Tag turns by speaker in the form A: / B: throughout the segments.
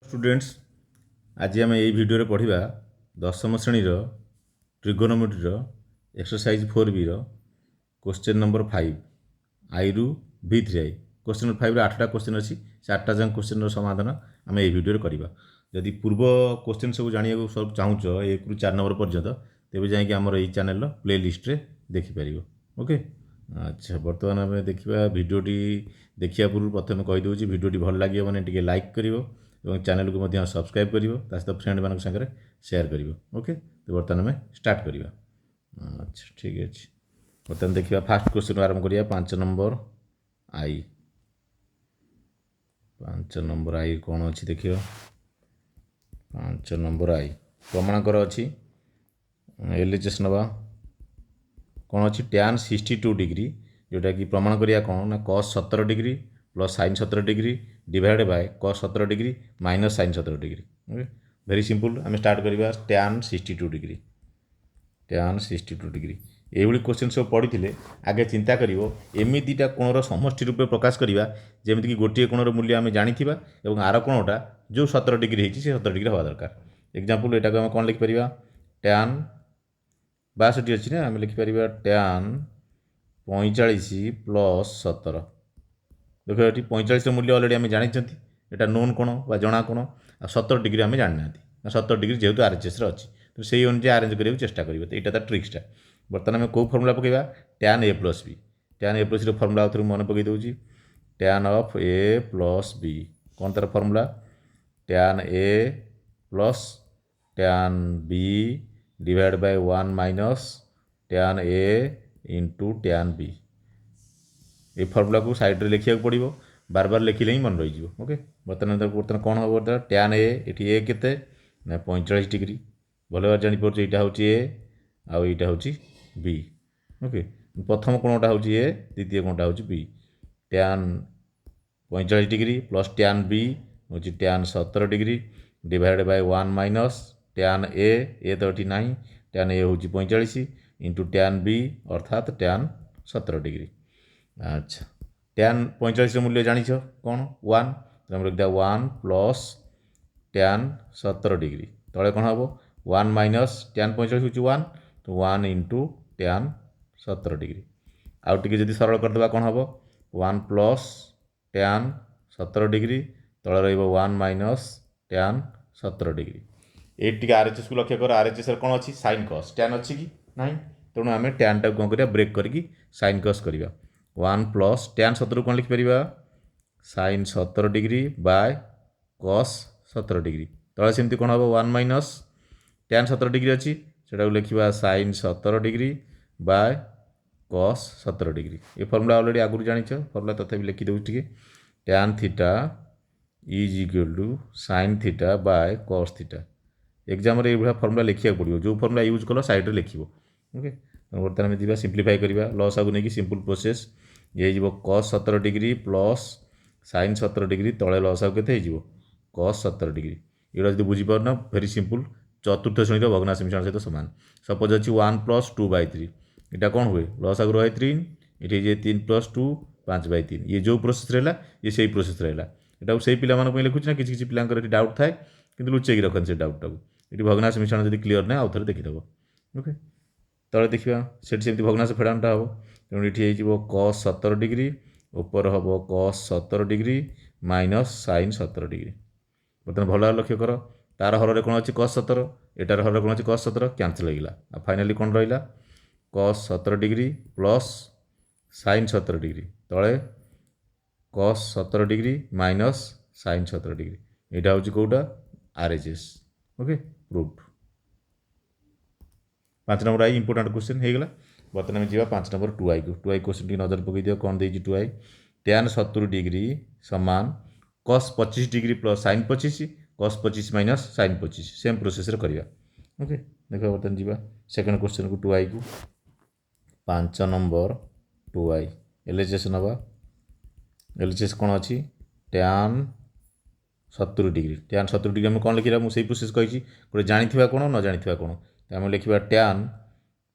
A: Students आज आम यही भिडियो पढ़ा दशम श्रेणी trigonometry exercise 4B question number 5 आई रु V3I क्वेश्चन नंबर 5 8टा क्वेश्चन अच्छी 4टा जन क्वेश्चन समाधान आम यही भिडियो करवा जदि पूर्व क्वेश्चन सब जाना सब चाहूच 1 ରୁ 4 नंबर पर्यंत तेज जाकि आम यही चैनल प्ले लिस्ट रे देखिपर। ओके अच्छा बर्तमान आम देखा भिडियोटी देखा पूर्व प्रथम कहीदे भिडियोटी भल लगे मैंने लाइक कर चैनल को मध्य सब्सक्राइब कर फ्रेंड मान सागर शेयर कर। ओके तो बर्तमान आम स्टार्ट करवा। अच्छा ठीक अच्छे बर्तमान देखा फास्ट क्वेश्चन आरंभ करिया 5 नंबर आई 5 नंबर आई कौन अच्छी देखिए 5 नंबर आई प्रमाणकर अच्छी एलएचएस नवा कौन अच्छी tan 62 डिग्री जोटा कि प्रमाण करिया कौन ना cos 17 degree plus sin 17 degree divide bye cos 17 degree minus sin 17 degree. Okay very simple आम स्टार्ट करवा tan 62 डिग्री tan 62 डिग्री ये क्वेश्चन सब पढ़ी आगे चिंता करमिटा कोणर समष्टि रूप प्रकाश करवा जमीक गोटे कोणर मूल्य आम जानी और आर कोणटा जो 17 डिग्री होती 17 डिग्री हवा दरकार। एग्जाम्पल यहाँ को आम कौन लिखिपर tan 62 अच्छी ना आम लिखिपर tan 45 प्लस 17 देख ये 45 मूल्य अलरेडी आम जानी यहाँ नोन कोण बा जना कोण आ 17 डिग्री आम जानी ना 17 डिग्री जेहतु आरएचएस अच्छी तो से अनुसार आरेंज करने चेष्टा करेंगे। तो यहाँ ट्रिक्सटा बर्तमान आम कौ फर्मुला पकेबा tan a plus B tan a plus formula आउे मन पकई दूसरी tan of a plus B कौन तार formula tan a plus tan b divide by 1 minus tan a into tan b ये फर्मुला को साइड रे लिखा पड़ो बार बार लिखिले ही मन रही। ओके बर्तमान कौन हम tan a ये केते ना 45 डिग्री भल भाव जापर यहाँ हूँ ए आउ यहाँ हूँ बी। ओके प्रथम कोणटा हूँ ए द्वितीय कोणटा हूँ B tan 45 degree plus tan B हूँ tan 17 degree divide by 1 minus tan A तो ये ना tan ए हूँ 45 इंटू tan बी अर्थात tan 17 डिग्री। अच्छा tan 45 मूल्य जानिछ कौन 1 तो लिखा 1 प्लस tan 17 डिग्री तले कौन हम 1 माइनस tan 45 हूँ 1 तो 1 इंटू tan 17 डिग्री आउ टे जब सरल करदे कौन हम 1 प्लस tan 17 डिग्री तले रन माइनस tan 17 डिग्री ये आरएचएस को लक्ष्य कर आरएचएस कौन अच्छी साइन कस tan अच्छी कि ना तेणु आम tan टाक कौन कर ब्रेक करके साइन कस करवा 1 प्लस tan 17 कौन लिखिपर sine 17 degree by cos 17 degree तले सेमती कौन हम 1 माइनस tan 17 डिग्री अच्छी से लिखा sine 17 degree by cos 17 degree ये फर्मुला अलरेडी आगुरी जानिछ फर्मुला तथा लिखी दूसरी tan theta is equal to sine theta by cos theta exam रे ये फर्मुला लिखा पड़ो जो फर्मुला यूज कल साइड रे लिखो। ओके बर्तमान आम सिंप्लीफाई करवा लस आगु नहीं सिंपल प्रोसेस ये cos 17 degree plus sine 17 degree तले लस आगु के cos 17 डिग्री ये जो बुझीपार भेरी सिंपल चतुर्थ श्रेणी भग्नांश मिश्रण सहित सामान सपोज अच्छी 1 प्लस 2/3 यहाँ कौन हुए लस आगु रहे 3 ये 3 प्लस 2 5/3 ये जो प्रोसेस रहा ये से प्रोसेस रहा यहाँ से पे लिखुच ना किसी पिला डाउट थाए कि लुचेक रखते से डाउटा को ये भग्नांश मिश्रण जब क्लीयर ना आउ थे देखीदेव। ओके तले देखा से भग्नांश फेड़ाणटा हम तेणु ये cos 17 डिग्री ऊपर हम cos 17 degree minus sine 17 degree बर्तमान भल लक्ष्य कर तार हर कौन अच्छी cos 17 एटार हर कौन अच्छी cos 17 कैंसल होगा फाइनाली कौन रहा cos 17 degree plus sine 17 degree तले cos 17 degree minus sine 17 degree यहाँ हूँ कौटा आरएचएस। ओके प्रूफ 5 नंबर आई इंपोर्टाट क्वेश्चन हो गला बर्तमान आम जा 5 नंबर 2I को 2I क्वेश्चन टी नजर पकई दियो कौन देती 2I tan 70 डिग्री सामान cos 25 degree plus sine 25 cos 25 minus sine 25 same process करवा। ओके देख बर्तमान जा सेकेंड क्वेश्चन को 2I को 5 नंबर 2I एलएचएस नवा एलएचएस कौन अच्छी tan 70 डिग्री tan 70 डिग्री आम कौन लिखा मुझे प्रोसेस कही गोटे जानी कौन न जानी कौन तो आम लिखा tan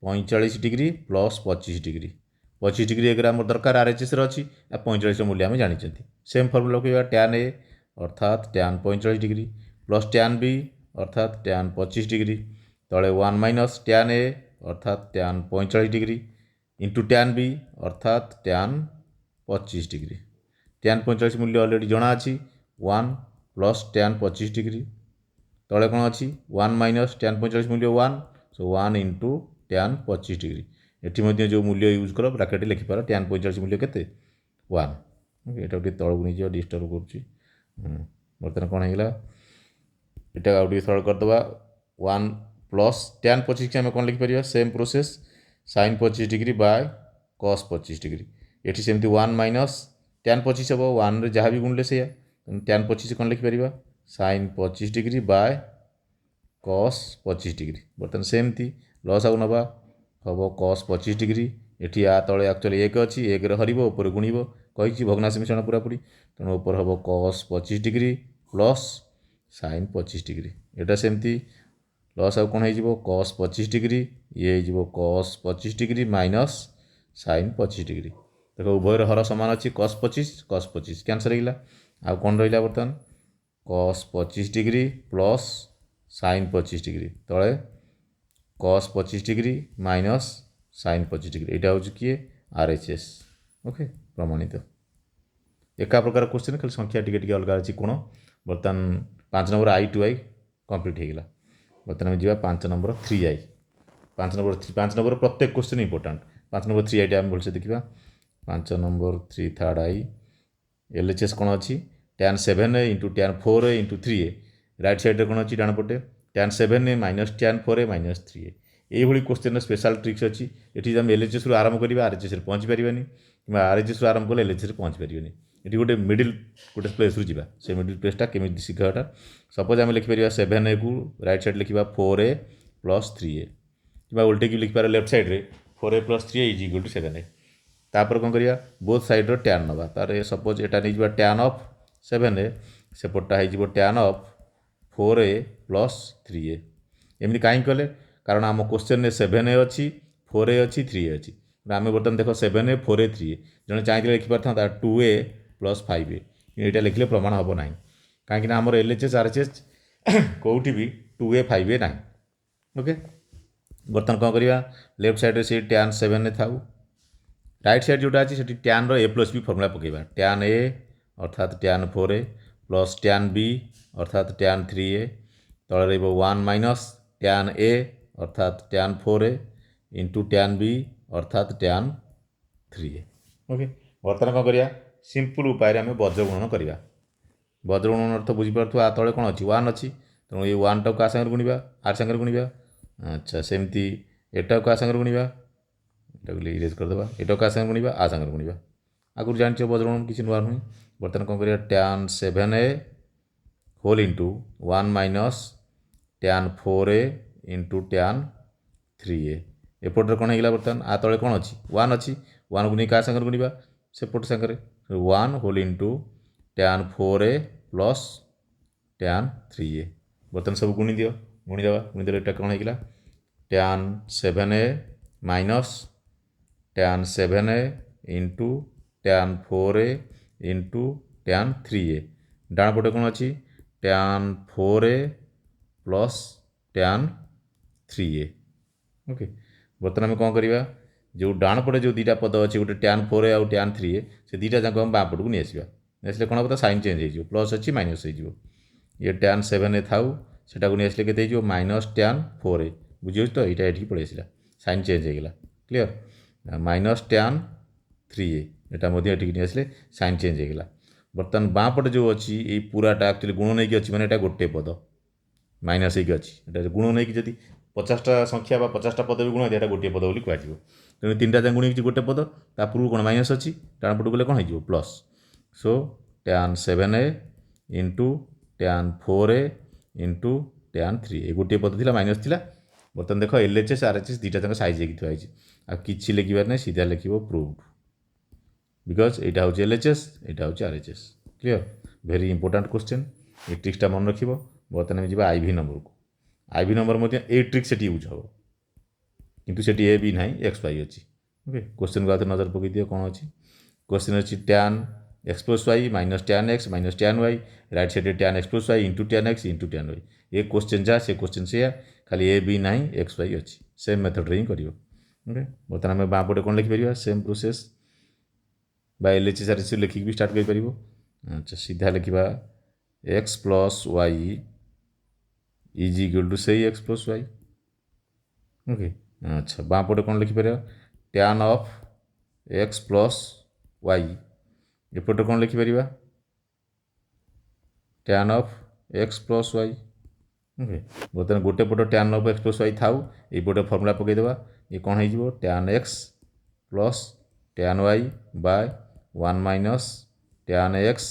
A: 45 degree plus 25 degree 25 degree एक दरकार आरएचएस अच्छी 45 मूल्य आम जानी सेम फर्मुला कहवा tan a अर्थात tan 45 degree plus tan b अर्थात tan 25 डिग्री तले 1 माइनस tan a अर्थात tan 45 degree into tan b अर्थात tan 25 डिग्री tan 45 मूल्य ऑलरेडी जना अछि 1 प्लस tan 25 डिग्री तले कौन अच्छी 1 माइनस tan 45 मूल्य 1 सो 1 इंटू tan 25 डिग्री एटी जो मूल्य यूज कर ब्राकेट लिखिपार tan 45 मूल्य केते 1 ओके एटा गोटे तलक नहीं डिस्टर्ब कर बर्तमान कौन होगा यहाँ आउ सरल करदे 1 प्लस tan 25 की आम कौन लिखिपर same process sin 25 degree by cos 25 degree ये सेमती 1 माइनस tan 25 हम 1 जहाँ भी गुणले से tan 25 कौन लिखिपर sin 25 degree by cos 25 degree बर्तमान सेमती लस आउ नवा हम cos 25 डिग्री ये आ तले एक्चुअली 1 अच्छी 1 हर ऊपर गुणव कही भग्नांश मिश्रण पूरापूरी तेणु ऊपर हम cos 25 degree plus sin 25 degree एटा सेमती लस आउ कौन हो cos 25 डिग्री ये हो cos 25 degree minus sin 25 degree देख उभयर हर सामान अच्छी cos 25 कैंसल होगा आउ कौन रहा बर्तमान cos 25 degree plus sin 25 degree तले cos 25 degree minus sin 25 degree यहाँ हूँ किए RHS ओके प्रमाणित एका प्रकार क्वेश्चन खाली संख्या टी अलग अच्छी कोण बर्तमान 5 number I to I complete होगा बर्तमान जी 5 नंबर 3I 5 नंबर प्रत्येक क्वेश्चन इंपोर्टाट 5 नंबर 3I टा भलसे देखा 5 नंबर 3 थर्ड I LHS कौन अच्छी tan 7A into tan 4A into 3A right side कौन अच्छी डाण पटे tan 7A minus tan 4A minus 3A यही क्वेश्चन स्पेशल ट्रिक्स अच्छी ये आम LHS रु आरंभ करवा RHS पहुँची पारानी कि RHS रु आरंभ कले LHS पहुँची पारानी ये गोटे मिडिल गोटे प्लेस रु जा से मिडिल प्लेसटा केमी शिखाटा सपोज आम लिखिपर 7A को राइट साइड लिखा 4A प्लस 3A कि उल्टे की लिखिपार लेफ्ट साइड्रे 4A plus 3A is equal to 7A तापर कौन करिया बोथ साइड्र tan नवा तार सपोज एटा नहीं tan ऑफ 7A सेपटा हो tan of 4A plus 3A एमती कहीं कले कारण आम क्वेश्चन 7A अच्छी 4A अच्छी 3A अच्छी आम बर्तमान देख 7A 4A 3A जड़े चाहिए लिखिपार 2A प्लस 5A यहाँ लिखले प्रमाण हम ना कहीं आमर LHS RHS कौटी भी 2A 5A ना ओके बर्तमान कौन करवा लेफ्ट साइड से tan 7A था राइट साइड जोटा अच्छी से tan रो A प्लस B फर्मुला पकेबा tan A अर्थात tan 4A plus tan B अर्थात tan 3A तले रही 1 माइनस tan A अर्थात tan 4A into tan B अर्थात tan 3A ओके बर्तमान कौन करिया सिंपल उपाय आम वज्र गुणन करवा वज्र गुणन अर्थ बुझीपार आ तले कौन अच्छी 1 अच्छी तेणु ये 1 टाक क्या सागर गुणवा आर सागर गुणवा अच्छा सेमती एटा क्या सागर गुणवा इरेज करदे एटा क्या सागर गुणवा आ सागर गुणवा आगुरी जान वज्र गुणन किसी नुआ नुह बर्तमान कौन करिया tan 7A whole into 1 minus tan 4A into tan 3A एपटे कौन होगा बर्तमान आ तले कौन अच्छी 1 अच्छी 1 को नहीं क्या सागर गुणवा सेपट सागर 1 whole into tan 4A plus tan 3A बर्तमान सब गुणी दियो गुणीदेव यहाँ कौन होगा tan 7A minus tan 7A into tan 4A into tan 3A डाण पटे कौन अच्छी tan 4A plus tan 3A okay बर्तमान आम कौन करवा जो डाण पटे जो दुटा पद अच्छे गोटे tan 4A आउ tan 3A से दुटा जाक हम बाँ पटक नहीं आसवा कौन हम साइन चेंज हो प्लस अच्छी माइनस हो ये tan 7A था से नहीं आसले के माइनस tan 4A बुझे तो यहाँ ये पलि आसला साइन चेंज होगा क्लीयर माइनस tan 3A यहाँ नहीं आसले साइन चेंज होगा बर्तमान बाँ पटे जो अच्छी ये पूराटा एक्चुअली गुण नहीं अच्छी मैंने गोटे पद माइनस होगी अच्छी गुण नहीं जब 50टा संख्या 50टा पद भी गुण होता है गोटे पद बोली कह तेणु 3टा जाक गुणी गोटे पद ता पूर्व कौन माइनस अच्छी डाण पटू गले कौन हो plus so tan 7A into tan 4A into tan 3A गोटे पद थी माइनस थी बर्तमान देख LHS RHS दुटा जाक साइज होती आ कि लिखार ना सीधा लिख प्रूव्ड बिकज यहाँ हूँ LHS यहाँ हूँ RHS clear very important question ये ट्रिक्सटा मन रख बर्तमान जी IV नंबर को IV नंबर ए ट्रिक से यूज हम किंतु से ए भी ना XY अच्छी ओके क्वेश्चन को आते नजर पकई दियो कौन अच्छी क्वेश्चन अच्छी tan X plus Y minus tan X minus tan Y right side tan X plus Y into tan X into tan Y ये क्वेश्चन जहाँ से क्वेश्चन से खाली ए बी ना एक्स वाई अच्छी सेम मेथड हिं कर ओके बर्तमान आम बाँपटे कौन लिखिपर same process L H S R C लिखिक भी स्टार्ट कर अच्छा सीधा लिखा X plus Y is equal to से एक्स प्लस वाई ओके अच्छा बाँपटे कौन लिखिपर tan of X plus Y एपटे कौन लिखिपर tan of X plus Y okay बर्तमान गोटे पट tan of X plus Y था ये फर्मूला पकईदेवा ये कौन हो tan X plus tan Y by 1 minus tan X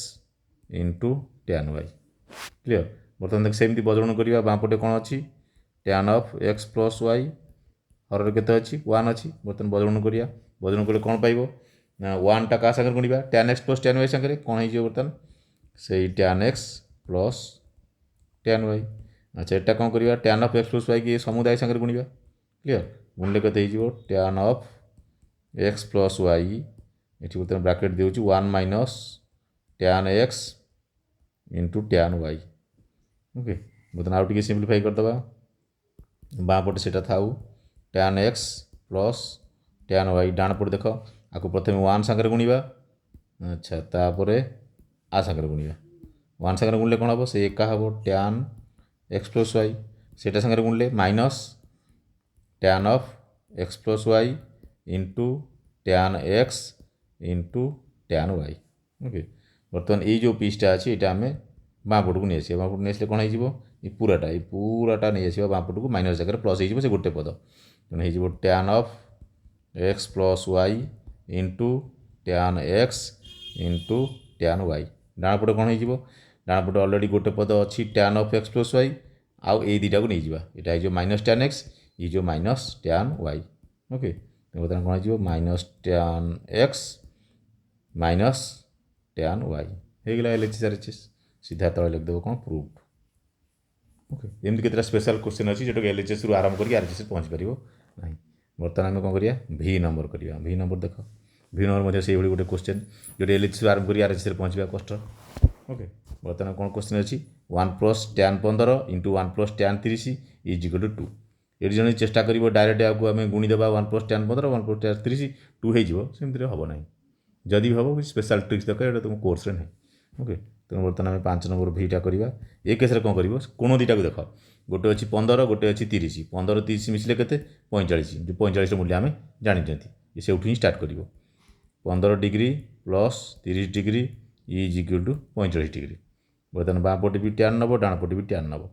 A: into tan Y clear बर्तमान देख सेमती बदलून करवा बाँपटे कौन अच्छी tan of X plus Y हर के अच्छी 1 अच्छी बर्तमान बदलून करवा बदलून कले कौन पाइब ना 1 टा क्या सागर गुणा tan X plus tan Y सागर कौन हो बर्तमान से tan X plus tan Y अच्छा एटा कौन करवा tan of X plus Y की समुदाय सागर गुणा क्लियर गुणले के tan of X plus Y ये बर्तमान ब्राकेट देउछि 1 minus tan X into tan Y okay बर्तमान आउ टिके सिंप्लीफाई करदे बाँपटे से था tan X plus tan Y डाण पटे देख आपको प्रथम 1 सागर गुणा अच्छा तापर आ सागर गुणा 1 सागर गुणले कौन हम से एका हम टैन एक्स प्लस वाई सेटा सागर गुणले minus tan of X plus Y into tan X into tan Y okay बर्तमान ये जो पीसटा अच्छी ये आम बाँपट को नहीं आस बाँपट नहीं आसले कौन हो पूराटा नहीं आस बाँपट को माइनस जगह प्लस हो गोटे पद तेनाली हो tan of X plus Y into tan X into tan Y डाण पटे कौन हो डाण पटे अलरेडी गोटे पद अच्छी tan of X plus Y आउ ये दुटा को नहीं जावा यहाँ हो माइनस टैन एक्स ये जो माइनस टैन वाई ओके बर्तमान कौन हो minus tan X minus tan Y होगा L H R H S सीधा तले लिखिदेव कौन प्रूफ ओके एमती केतटा स्पेशल क्वेश्चन अच्छी जोटा एल एच एस रु आरंभ करके आर एच एस पहुँच पार ना बर्तमान आम कौन करिया भी नंबर करिया भी नंबर देख भी नंबर से गोटे क्वेश्चन जो एल एच एस आरंभ करके आर एच एस पहुँचा कष्ट ओके बर्तमान कौन क्वेश्चन अच्छी 1 plus tan 15 into 1 plus tan 30 is equal to 2 ये जन चेष्टा कर डायरेक्ट आपको आम गुणीदेवा 1 प्लस टैन 15 1 प्लस टैन 30 2 होमती हम ना जदि भी हम स्पेशल ट्रिक्स दरकार तुम कोर्स ना ओके तेणु बर्तमान आम 5 नंबर भीटा करवा ये केस कौन कर कोण दुटा को देख गोटे अच्छी 15 गोटे अच्छी 30 15 30 मिसले के 45 जो 45 मूल्य आम जानी ये से ही स्टार्ट कर 15 degree plus 30 degree is equal to 45 degree बर्तमान बाँपटे भी टैन नब डाण पटे भी टैन नब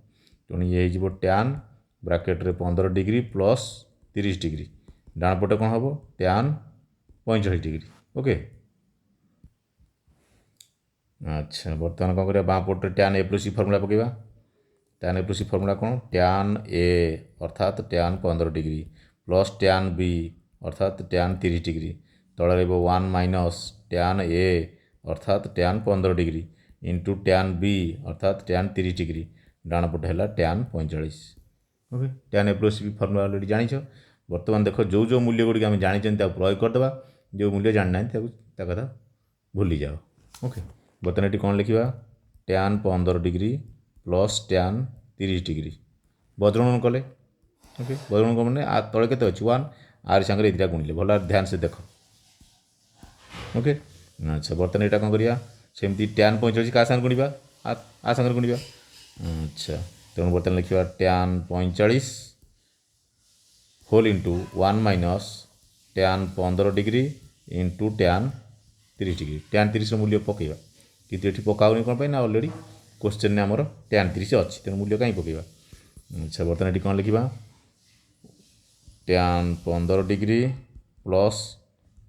A: तेणु ये हो टैन ब्राकेट्रे 15 डिग्री प्लस 30 डिग्री डाण पटे कौन हम टैन 45 डिग्री ओके अच्छा बर्तमान कौन कर बाँपटे tan A plus C formula पकेबा tan A plus C formula कौन टैन ए अर्थात tan 15 degree plus tan B अर्थात टैन 30 डिग्री तले रही 1 माइनस टैन ए अर्थात tan 15 degree into tan B अर्थात टैन 30 डिग्री डाण पटे है tan 45 okay tan A plus C formula already जानिछ बर्तमान देख जो जो मूल्य गुड़ी आम जानी प्रयोग करदे जो मूल्य जाना कथा भूली जाओ ओके बर्तमान ये कौन लिखा tan 15 degree plus tan 30 degree बदलून कले ओके बदलून कले मैंने तले के अच्छी 1 आर सागर दुटा गुणिले भल ध्यान से देख ओके अच्छा बर्तमान यहाँ कौन करिया सेमती टैन 45 क्या सागर गुणा आ सागर गुणा अच्छा तेणु बर्तमान लिखा tan 45 whole into 1 minus tan 15 degree into tan 30 degree tan 30 मूल्य पकेबा कि ये पकाऊनी कौन पाई ना अलरेडी क्वेश्चन ने आमर टैन 30 अच्छी तेणु मूल्य कहीं पकेबा अच्छा बर्तमान ये कौन लिखा tan 15 degree plus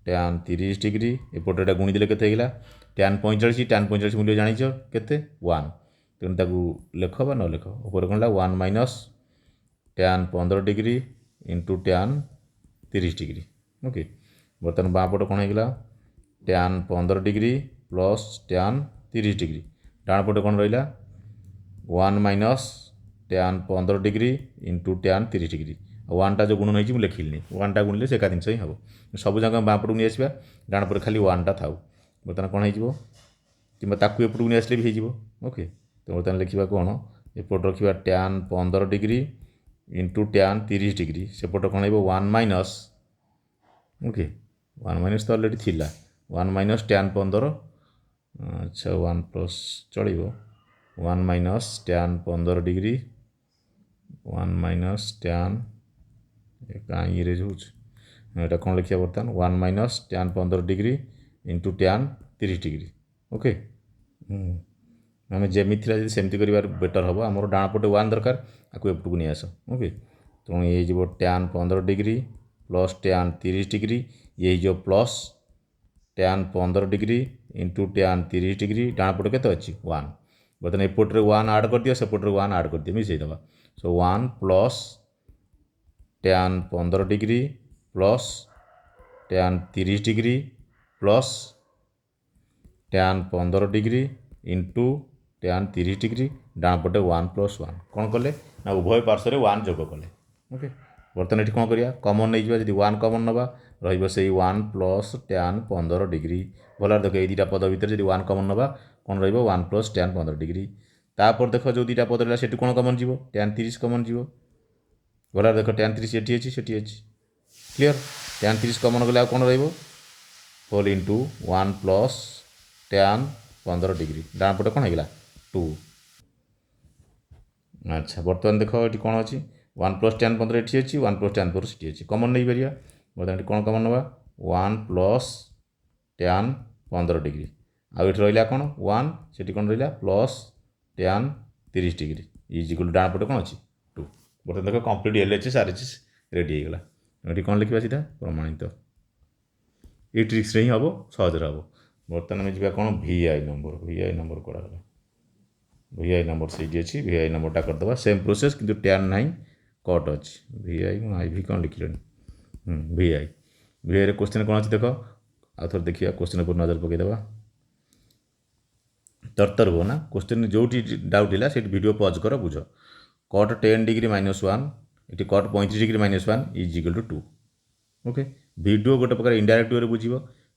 A: tan 30 degree एपटे गुणीदे के टैन 45 मूल्य जानिछ केते 1 तेणु ताकू लेख बा न लेख ऊपर कौन 1 minus tan 15 degree into tan 30 degree okay बर्तमान बाँपट कौन होगा tan 15 degree plus tan 30 degree डाण पटे कौन रहा 1 minus tan 15 degree into tan 30 degree 1 टा जो गुणन होती मुझे लिखिली 1 टा गुणिले से एका जिन ही हम सब जगह बाँपट को नहीं आसवा डाण पटे खाली 1 टा था बर्तमान कौन हो कि ताकू एपटू नहीं आसले भी हो ओके। तो बर्तमान लिखा कौन एपट रखा tan 15 degree into tan 30 degree सेपट कौन हो 1 माइनस ओके 1 माइनस तो अलरेडी थिला 1 माइनस tan 15 अच्छा 1 प्लस चलो 1 minus tan 15 degree 1 minus tan कहीं इरेज होटा कौन लिखा बर्तमान 1 minus tan 15 degree into tan 30 degree okay आम जमी थी सेमती कर बेटर हम आम डाण पटे 1 दरकार आपको एपटू नहीं आस ओके। तो ये tan 15 degree plus tan 30 degree ये जो plus tan 15 degree into tan 30 degree डाण पटे के अच्छी 1 बर्तमान एपटे 1 आड कर दिया सेपटे 1 आड कर दिया मिसेदेव so 1 plus tan 15 degree plus tan 30 degree plus tan 15 degree into tan 30 degree डाण पटे 1 प्लस 1 कौन कले ना उभय पार्श्व 1 जोग कले ओके। बर्तमान ये कौन करिया कमन नहीं जी 1 कमन नवा रही 1 प्लस tan 15 डिग्री भल देख ये दुटा पद भितर जी 1 कमन नवा कौन रन प्लस tan 15 डिग्री तापर देख जो दुटा पद रहा से कौन कमन जीव tan 30 कमन जीव भल देख tan 30 ये अच्छी क्लीयर tan 30 कमन गले कौन रोल इंटू 1 प्लस tan 15 डिग्री डाण पटे कौन होगा 2 अच्छा बर्तमान देख ये कौन अच्छी 1 प्लस tan 15 ये अच्छी 1 प्लस tan 15 से अच्छी कमन नहीं पार बर्तमान कौन कमन नवा 1 प्लस tan 15 डिग्री आउ रहा कौन 1 से कौन रहा प्लस tan 30 डिग्री इजिकल डाण पटे कौन अच्छी 2 बर्तमान देख कंप्लीट LHS RHS रेडी होगा ये कौन लिखा सीधा प्रमाणित ये ट्रिक्स ही हम सहज हम। बर्तमान आम जा कौन VI नंबर कड़ा VI नंबर से अच्छी VI नंबरटा करदे सेम प्रोसेस किंतु tan ना कट अच्छी VI IV कौन लिखिल VI VI क्वेश्चन कौन अच्छी देख आउ थे देखिए क्वेश्चन पर नजर पकईदे तरतर हो ना क्वेश्चन जो डाउट है से वीडियो पज कर बुझ कट 10 डिग्री -1 ये cot 35 degree -1 is equal to 2 okay. Video गोटे प्रकार इनडायरेक्ट वे बुझ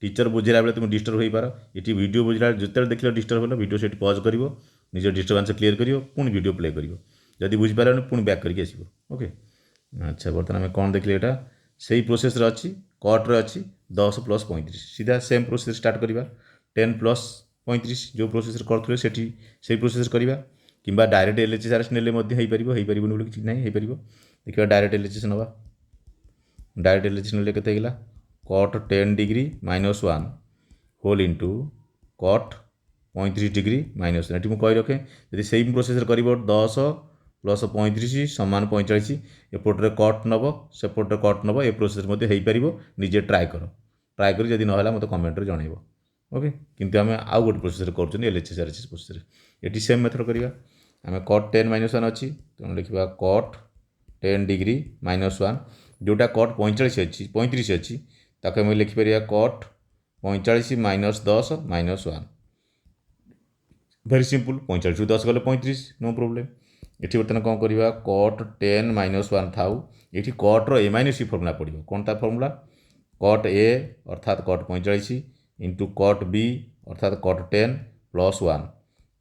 A: टीचर बुझेला बेले तुम डिस्टर्ब हो पार ये वीडियो बुझला जिते देख डिस्टर्ब हो वीडियो से पज कर निज डिस्टर्बांस क्लीयर कर पुणी वीडियो प्ले कर जदि बुझीपारे पुणी बैक करके आसो ओके। अच्छा बर्तमान आम कौन देखिए यहाँ से ही प्रोसेस अच्छी कट्रे अच्छी 10 प्लस 35 सीधा सेम प्रोसेस स्टार्ट करवा 10 प्लस 35 जो प्रोसेस करें से प्रोसेस करवा कि डायरेक्ट LHS RHS ने बोली कि ना देखिए डायरेक्ट LHS नवा डायरेक्ट LHS ने के cot 10 degree -1 whole into cot 35 degree -1 ये मुझे कही रखे यदि सेम प्रोसेस कर 10 प्लस 35 समान 45 एपटे कट नब सेपटे कट नब ए प्रोसेस हो पार निजे ट्राए कर जदि ना मतलब कमेंट जनइब ओके। किंतु आम आउ गोटे प्रोसेस कर LHS RHS प्रोसेस ये सेम मेथड करवा आम कट 10 -1 अच्छी तेणु लिखा कट 10 डिग्री -1 जोटा कट 45 अच्छी 35 अच्छी ताकि आम लिखिपर कट 45 -10 -1 भेरी सिंपल 45 रू 10 गले 35 नो प्रोब्लेम। ये बर्तमान कौन करवा कट 10 -1 थाउ ये कट्र A - C फर्मुला पड़ो कौन ता फर्मुला कट A अर्थात कट 45 इंटू कट B अर्थात कट 10 प्लस 1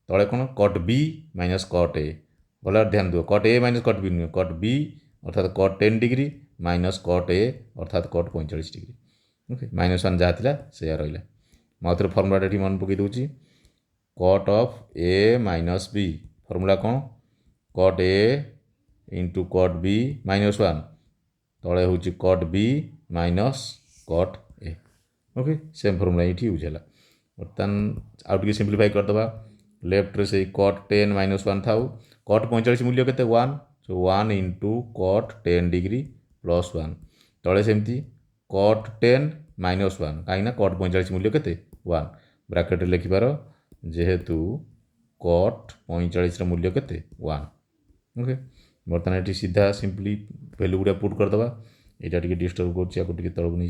A: तले कौन cut B minus cot A भल ध्यान दो cut A minus cut B नुहे कट B अर्थात cut 10 degree minus cot A अर्थात कट 45 डिग्री ओके -1 जहाँ थी से रहा मैं फर्मुला ये मन पकई दूसरी cot of A minus B formula कौन cot A into cot B -1 तले हूँ cot B minus cot A okay same formula ये यूज है। बर्तमान आउटे सिंप्लीफाई करदे लेफ्ट रे से कट 10 -1 थाउ कट 45 मूल्य के 1 सो 1 इंटू कट 10 डिग्री प्लस 1 तले सेमती कट 10 -1 कहीं कट 45 मूल्य के 1 ब्राकेट लिखिपार जेहेतु कट 45 मूल्य के 1 ओके। बर्तमान ये सीधा सिंपली वैल्यू गुड़ा पुट करदे यहाँ टी डिस्टर्ब कर तलक नहीं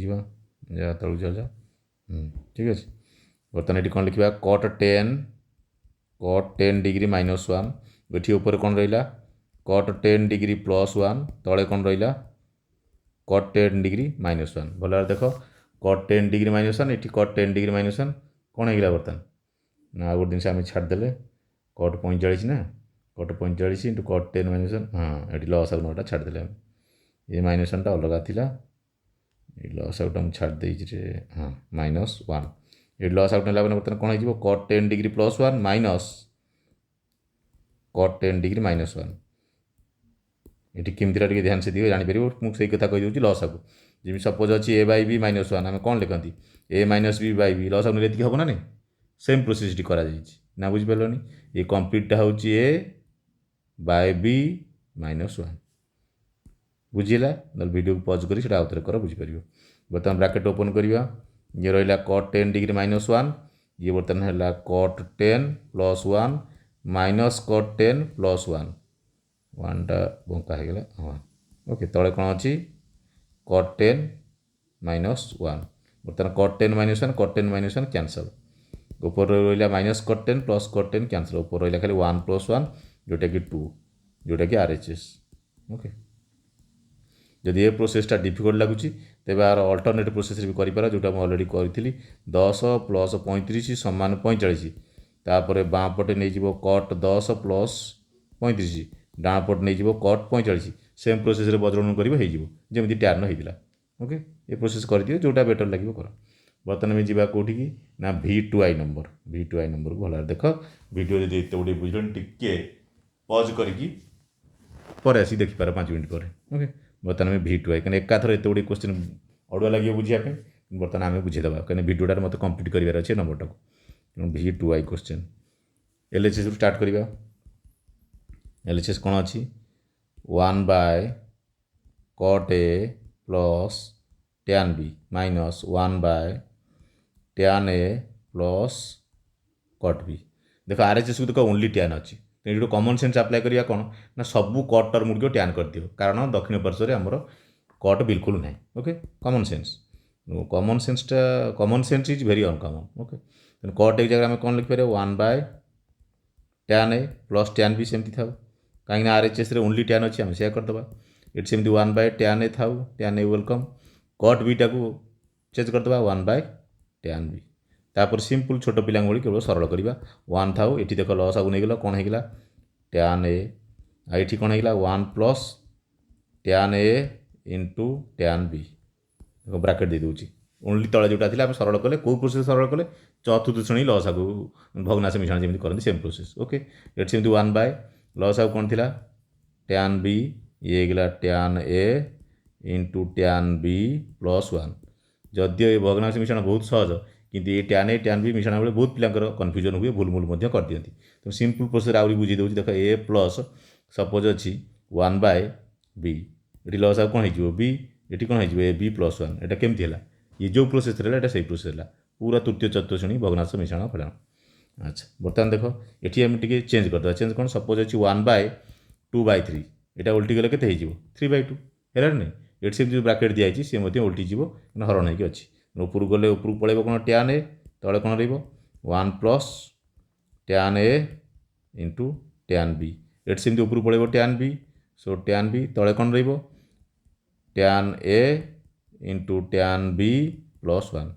A: जा तलक जा ठीक अच्छे। बर्तमान ये कौन लिखा कट 10 डिग्री -1 ये ऊपर कौन रहा कट 10 डिग्री प्लस 1 तले कौन रहा कट 10 डिग्री -1 भल देख कट 10 डिग्री -1 ये कट 10 डिग्री -1 कौन होगा बर्तमान ना गोटे जिन आम छाड़दे कट 45 ना कट 45 इंटू कट 10 माइनस 1 हाँ ये लस आउट नटा छाड़दे ये माइनस 1 अलग थिला ये लस आउट मुझे छाड़ रे हाँ -1 ये लस आउट ना बर्तमान कौन हो cut 10 degree +1 minus cut 10 degree -1 ये केमती ध्यान से दिए जापर मुझे कथा कहीदे लस आउट जमी सपोज अच्छी A/B -1 आम कौन लिखती A-B/B लस आउट ये हम ना नहीं सेम प्रोसेस करा ना बुझिपारे ये कंप्लीटा हूँ A/B -1 बुझीला ना वीडियो को पज कर आउ थे कर बुझीपर बर्तमान ब्राकेट ओपन करवा ये रहा कट 10 डिग्री -1 ये बर्तमान है कट 10 +1 माइनस कट 10 +1 1टा बंका होगा हाँ ओके तले कौन अच्छी कट 10 -1 बर्तमान कट 10 -1 कट 10 -1 कैंसल ऊपर रहा minus cut 10 plus cut 10 cancel ऊपर रहा खाली 1 + 1 जोटा कि 2 जोटा कि RHS ओके जदि ये प्रोसेसटा डिफिकल्ट लगुच तेज यार अल्टरनेट प्रोसेस भी कर जोटा मुझे अलरेडी करी 10 + 35 = 45 तापर बाँ पटे नहीं कट 10 + 35 डाण पटे नहीं कट 45 सेम प्रोसेस बदलून करमती टैन होता ओके ये प्रोसेस कर जोटा बेटर लगे कर बर्तमान आम जा कौटी की ना V2I नंबर को भल देख वीडियो जब एत गुटे बुझल टे पज कर आसी देखिपार 5 मिनट पर ओके बर्तमान आम V2I कहीं एकाथर एत गुटे क्वेश्चन अड़ुआ लगे बुझापी बर्तमान आम बुझेदा कहीं वीडियोटा मतलब कंप्लीट करार अच्छे नंबरटा को V2I क्वेश्चन LHS स्टार्ट करवा LHS कौन अच्छी 1/cot A plus tan B minus 1/tan A plus cot B देख RHS को देख ओनली tan अच्छी तो कमन सेन्स अप्लाई करवा कौन ना सबू कट टर्म गुड़िक टैन कर दियो कारण दक्षिण पार्श्व में आमर कट बिल्कुल ना okay common sense is very uncommon okay तेनाली कट एक जगह कौन लिखिपर 1/tan A plus tan B सेमती था कहीं RHS ओनली टैन अच्छी आम से करदे ये सेमती 1/tan A था tan A welcome cot B टाक चेंज करदे 1/tan B तापर सिंपल छोट पिला भाई केवल सरल करवा 1 था ये देख लस आगु नहीं गला कौन होगा tan A ये कौन होगा 1 + tan A into tan B bracket दे दूँ ओनली तले जोटा थी आम सरल कले कौ प्रोसेस सरल कले चतुर्थ श्रेणी लस आगु भग्नाश मिश्रण जमी करते सेम प्रोसेस ओके ये सेमती 1 लस आगु कौन थी tan B ये गला tan A into tan B +1 जदिव ये भग्नांश मिश्रण बहुत सहज किंतु ये tan A tan B मिश्रण बेले बहुत पिलांकर कन्फ्यूजन हुए भूल कर दिखती तो सिंपल प्रोसेस आहरी बुझे दूँ देख A प्लस सपोज अच्छी 1/B ये लस आगु कौन हो B ये कौन हो AB +1 यहाँ केमती है ये जो प्रोसेस है से प्रोसेस है पूरा तृतीय चतुर्थ श्रेणी भग्नांश मिश्रण फलन अच्छा बर्तमान देख ये आम टे चेंज करदे चेंज कौन सपोज अच्छी 1/2/3 यहाँ उल्टी गले के 3/2 है नहीं ये से जो ब्राकेट दिखाई सी उल्टी जीव हरण होगी अच्छी ऊपर गले ऊपर पड़े कौन tan A तले कौन run + tan A into tan B ये सेमती ऊपर पड़े tan B सो tan B तले कौन tan A into tan B +1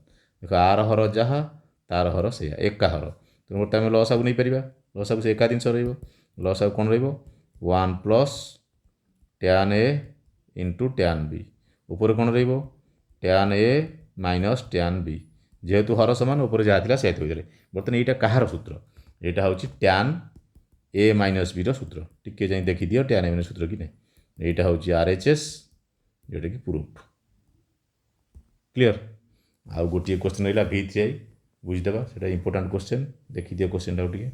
A: देख आर हर जहाँ तार हर से एका हर तेणु बर्तमान लस आगु नहीं पार लस आगु से एका जिन रस आगु कौन 1 + tan A into tan B ऊपर कौन tan A minus tan B जेहेतु हर सामान ऊपर जहाँ थी से बर्तमान यहाँ कहार सूत्र यहाँ हूँ tan A - B सूत्र टिके जाए देखी दियो tan A - सूत्र कि नहीं यहाँ हूँ RHS जोटा कि प्रूफ क्लियर आउ गोटे क्वेश्चन रहा V3I बुझीदे से इंपोर्टाट क्वेश्चन देखी दियो क्वेश्चन टे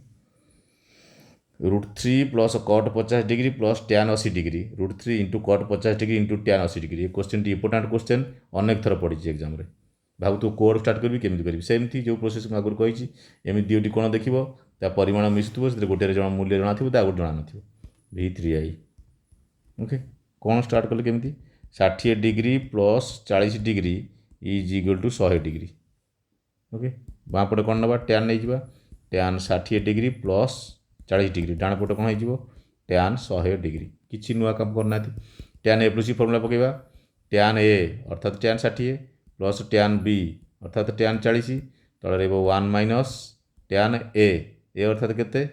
A: √3 + cot 50 degree plus tan 80 degree √3 into cot 50 degree into tan 80 degree ये क्वेश्चन इंपोर्टाट क्वेश्चन अनेक थर पड़ी एग्जाम रे भाव तू कोड स्टार्ट करी केमी करी सेमती जो प्रोसेस मैं आगुरी कही एमती दुईटी कोण देख परिमाण मिशुव से गोटे जन मूल्य जना थी गोटे जना न V3I ओके कौन स्टार्ट कले केमी 60 degree plus 40 degree is equal to 100 degree okay बाँ पटे कौन ना tan नहीं tan 60 डिग्री प्लस 40 डिग्री डाण पटे कौन हो tan 100 डिग्री किसी नुआ काम करना tan A + C फर्मुला पकेबा tan A अर्थात tan 60 प्लस tan B अर्थात tan 40 तले 1 - ट्यान ए अर्थात केते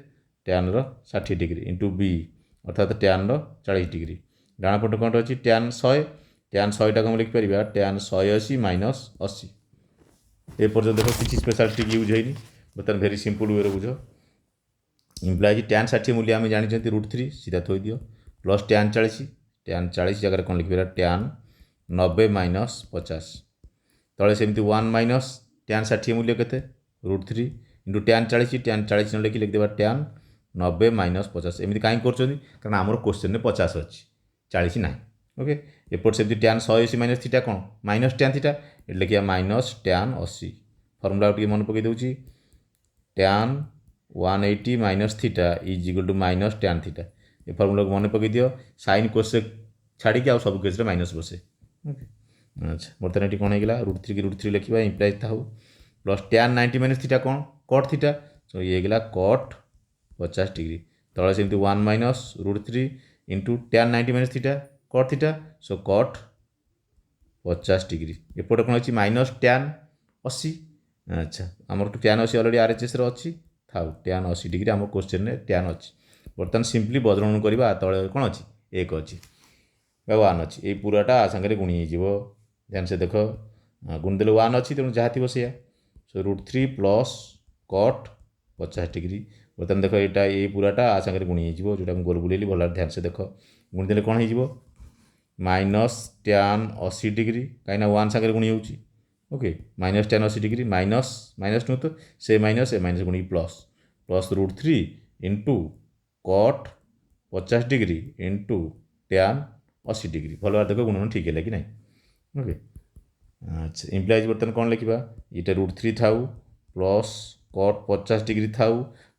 A: ट्यान रो 60 डिग्री इंटू बी अर्थात ट्यान रो 40 डिग्री डाण पट कौन अच्छी ट्यान 100 ट्यान 100 टा कम लिखिपर ट्यान 180 माइनस 80 ए पर्यंत देख किसी स्पेशल ट्रिक यूज होनी बर्तमान भेरी सिंपल वे बुझ इम्प्लाइज ट्यान 60 मूल्य आम जानी √3 सीधा थोई दियो प्लस ट्यान 40 जगह कौन लिखिपर ट्यान 90 माइनस 50 तले सेमती 1 माइनस ट्यान 60 मूल्य के √3 इंटू ट्यान 40 न लिखि लिखिदेवा ट्यान 90 माइनस 50 एमती कहीं कारण आमर क्वेश्चन में 50 अच्छी 40 ना ओके एपट से ट्यान 180 माइनस थीटा कौन माइनस ट्यान थीटा ये लिखा माइनस ट्यान 80 फर्मुला टे मन पकई दूसरी tan 180 minus theta is equal to minus tan theta ये फर्मुला को मन पकई दियो साइन कोसेक छाड़ी आ सब केस माइनस बसे ओके अच्छा बर्तमान ये कौन होगा √3 की √3 लिखा इम्प्लाइज था प्लस ट्यान 90 माइनस थीटा कौन कट थीटा सो ये गला कट 50 डिग्री तले सेमती 1 minus √3 into tan 90 minus theta cot theta so cot 50 degree एपटे कौन अच्छी माइनस ट्यान 80 अच्छा आमर ट्यान 80 अलरेडी RHS अच्छी था ट्यान 80 डिग्री आम क्वेश्चन में ट्यान अच्छी बर्तमान सिंपली बदलण करवा तले कौन अच्छी 1 अच्छी 1 अच्छी ये पूराटा सागर गुणी हो ध्यान से देख गुणिदेले 1 अच्छी तेणु जहाँ थी से सो √3 प्लस कट 50 डिग्री बर्तमान देख यहाँ ये पूराटा आ सागर गुणी हो जोटा गोल बुलेली भल ध्यान से देख गुणिदेले कौन हो माइनस ट्यान 80 डिग्री कहीं 1 सागर गुणी हो okay minus tan 80 degree minus minus नुह तो से माइनस गुणी plus plus √3 into cot 50 degree into tan 80 degree भल भाव देख गुणन ठीक है कि नहीं ओके अच्छा इम्प्लाइज बर्तमान कौन लिखा ये √3 था प्लस कट 50 डिग्री था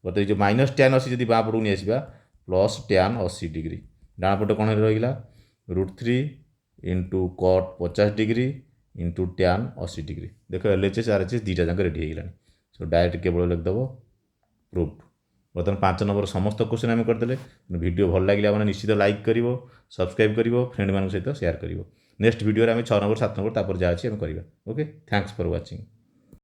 A: बर्तमान जो माइनस ट्यान 80 जब बाँ पटक नहीं आसवा प्लस ट्यान 80 डिग्री डाण पट कौन रहा √3 into cot 50 degree into tan 80 degree देख LHS RHS दुईटा जाक रेडी होगा सो डायरेक्ट केवल लिखिदेव प्रूफ बर्तमान 5 नंबर समस्त क्वेश्चन आम करदे वीडियो भल लगे मैंने निश्चित लाइक कर सब्सक्राइब कर फ्रेंड मान सहित शेयर कर नेक्स्ट वीडियो आम 6 नंबर 7 नंबर तापर जहाँ अच्छी आम करवा ओके थैंक्स फॉर वाचिंग।